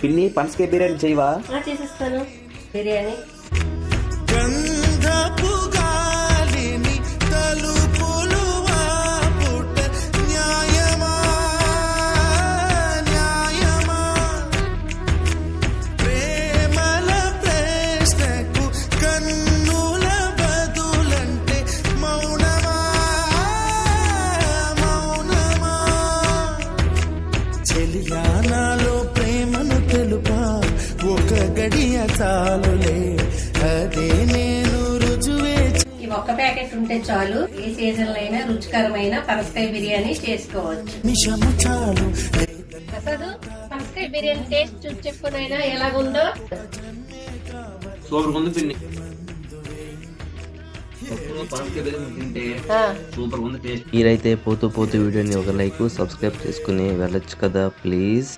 పిన్ని పనసకాయ బిర్యానీ చేయవా? చేసిస్తాను. బిర్యానీ నాలో ప్రేమను తెలుపా ఒక గడియ చాలులే అదే నేను రుజువే. ఈ ఒక్క ప్యాకెట్ ఉంటే చాలు, ఏ సీజన్ లో అయినా రుచికరమైన పనసకాయ బిర్యానీ చేసుకోవచ్చు. నిజము చాలు. అసలు పనసకాయ బిర్యానీ టేస్ట్ చూసి చెప్పునైనా ఎలాగుందో. సూపర్ ఉంది పిన్ని. సూపర్ ఉంది టేస్ట్. మీరైతే పోతూ వీడియోని ఒక లైక్ సబ్స్క్రైబ్ చేసుకుని వెళ్ళొచ్చు కదా ప్లీజ్.